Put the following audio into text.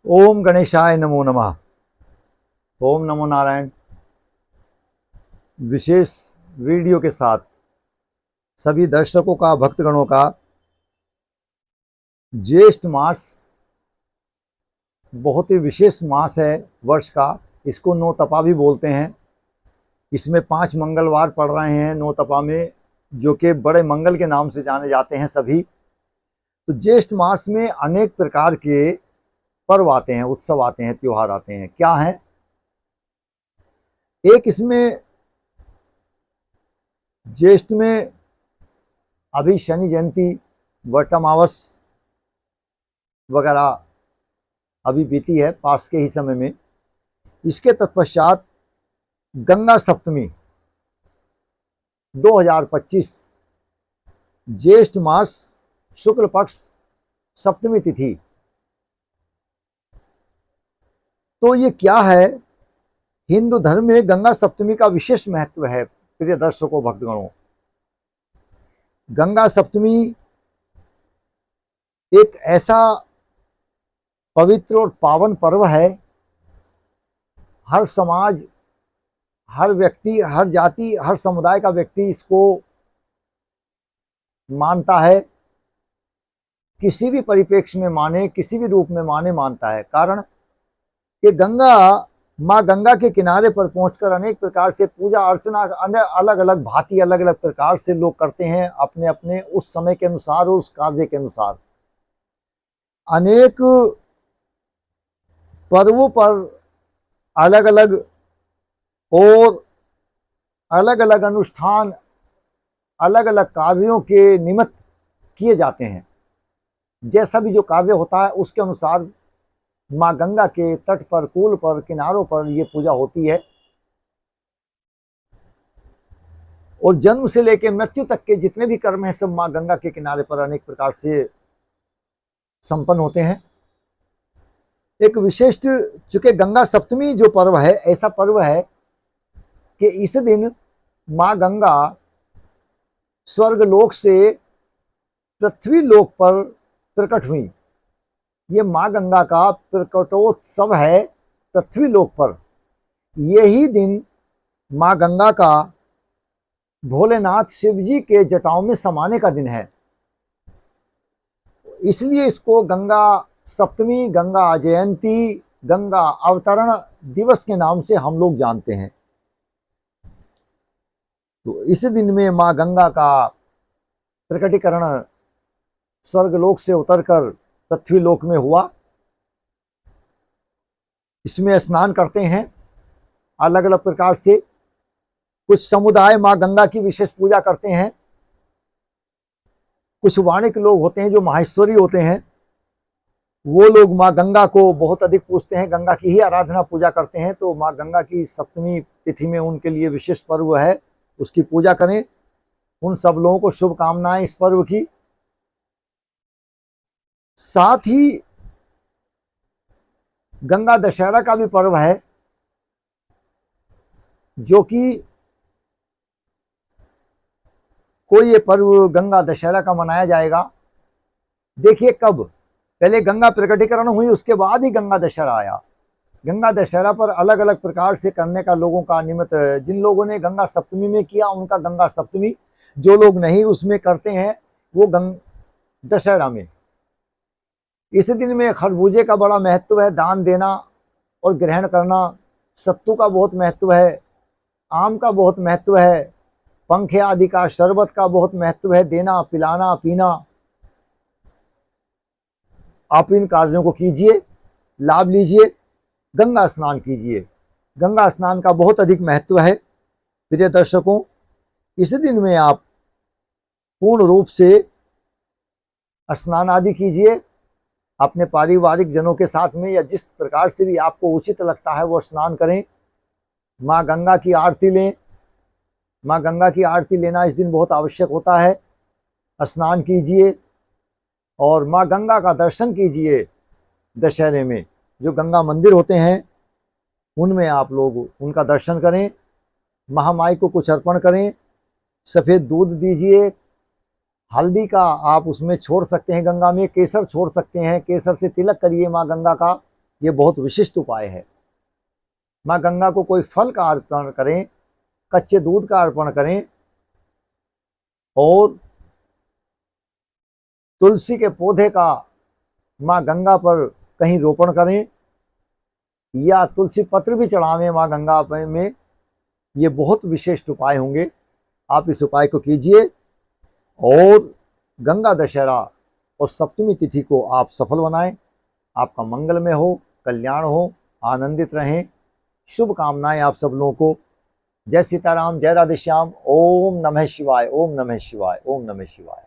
ओम गणेशाय नमो नमः। ओम नमो नारायण। विशेष वीडियो के साथ सभी दर्शकों का, भक्तगणों का, ज्येष्ठ मास बहुत ही विशेष मास है वर्ष का। इसको नौ तपा भी बोलते हैं। इसमें 5 मंगलवार पड़ रहे हैं नौ तपा में, जो कि बड़े मंगल के नाम से जाने जाते हैं सभी। तो ज्येष्ठ मास में अनेक प्रकार के पर्व आते हैं, उत्सव आते हैं, त्योहार आते हैं। क्या है? एक इसमें ज्येष्ठ में अभी शनि जयंती, वट अमावस वगैरह अभी बीती है पास के ही समय में। इसके तत्पश्चात गंगा सप्तमी 2025 ज्येष्ठ मास शुक्ल पक्ष सप्तमी तिथि। तो ये क्या है? हिंदू धर्म में गंगा सप्तमी का विशेष महत्व है। प्रिय दर्शकों, भक्तगणों, गंगा सप्तमी एक ऐसा पवित्र और पावन पर्व है। हर समाज, हर व्यक्ति, हर जाति, हर समुदाय का व्यक्ति इसको मानता है। किसी भी परिप्रेक्ष्य में माने, किसी भी रूप में माने, मानता है। कारण कि गंगा, माँ गंगा के किनारे पर पहुंचकर अनेक प्रकार से पूजा अर्चना अलग अलग भांति, अलग अलग प्रकार से लोग करते हैं, अपने अपने उस समय के अनुसार और उस कार्य के अनुसार। अनेक पर्वों पर अलग अलग और अलग अलग अनुष्ठान, अलग अलग कार्यों के निमित्त किए जाते हैं। जैसा भी जो कार्य होता है उसके अनुसार माँ गंगा के तट पर, कूल पर, किनारों पर ये पूजा होती है। और जन्म से लेकर मृत्यु तक के जितने भी कर्म हैं सब माँ गंगा के किनारे पर अनेक प्रकार से संपन्न होते हैं। एक विशिष्ट, चूंकि गंगा सप्तमी जो पर्व है, ऐसा पर्व है कि इस दिन माँ गंगा स्वर्गलोक से पृथ्वी लोक पर प्रकट हुई। ये माँ गंगा का प्रकटोत्सव है पृथ्वी लोक पर। यही दिन माँ गंगा का भोलेनाथ शिव जी के जटाओं में समाने का दिन है। इसलिए इसको गंगा सप्तमी, गंगा जयंती, गंगा अवतरण दिवस के नाम से हम लोग जानते हैं। तो इस दिन में माँ गंगा का प्रकटीकरण स्वर्गलोक से उतरकर पृथ्वी लोक में हुआ। इसमें स्नान करते हैं अलग अलग प्रकार से। कुछ समुदाय माँ गंगा की विशेष पूजा करते हैं। कुछ वाणिक लोग होते हैं जो माहेश्वरी होते हैं, वो लोग माँ गंगा को बहुत अधिक पूजते हैं, गंगा की ही आराधना पूजा करते हैं। तो माँ गंगा की सप्तमी तिथि में उनके लिए विशेष पर्व है, उसकी पूजा करें। उन सब लोगों को शुभकामनाएं इस पर्व की। साथ ही गंगा दशहरा का भी पर्व है, जो कि कोई ये पर्व गंगा दशहरा का मनाया जाएगा। देखिए कब, पहले गंगा प्रकटीकरण हुई, उसके बाद ही गंगा दशहरा आया। गंगा दशहरा पर अलग अलग प्रकार से करने का लोगों का निमित्त, जिन लोगों ने गंगा सप्तमी में किया उनका गंगा सप्तमी, जो लोग नहीं उसमें करते हैं वो दशहरा में। इस दिन में खरबूजे का बड़ा महत्व है, दान देना और ग्रहण करना। सत्तू का बहुत महत्व है, आम का बहुत महत्व है, पंखे आदि का, शरबत का बहुत महत्व है, देना, पिलाना, पीना। आप इन कार्यों को कीजिए, लाभ लीजिए, गंगा स्नान कीजिए। गंगा स्नान का बहुत अधिक महत्व है। प्रिय दर्शकों, इस दिन में आप पूर्ण रूप से स्नान आदि कीजिए अपने पारिवारिक जनों के साथ में, या जिस प्रकार से भी आपको उचित लगता है वो स्नान करें। माँ गंगा की आरती लें। माँ गंगा की आरती लेना इस दिन बहुत आवश्यक होता है। स्नान कीजिए और माँ गंगा का दर्शन कीजिए। दशहरे में जो गंगा मंदिर होते हैं उनमें आप लोग उनका दर्शन करें, महामाई को कुछ अर्पण करें, सफ़ेद दूध दीजिए। हल्दी का आप उसमें छोड़ सकते हैं, गंगा में केसर छोड़ सकते हैं, केसर से तिलक करिए माँ गंगा का। ये बहुत विशिष्ट उपाय है। माँ गंगा को कोई फल का अर्पण करें, कच्चे दूध का अर्पण करें और तुलसी के पौधे का माँ गंगा पर कहीं रोपण करें या तुलसी पत्र भी चढ़ावें माँ गंगा में, ये बहुत विशिष्ट उपाय होंगे। आप इस उपाय को कीजिए और गंगा दशहरा और सप्तमी तिथि को आप सफल बनाएं। आपका मंगलमय हो, कल्याण हो, आनंदित रहें। शुभकामनाएं आप सब लोगों को। जय सीताराम, जय राधे श्याम। ओम नमः शिवाय, ओम नमः शिवाय, ओम नमः शिवाय।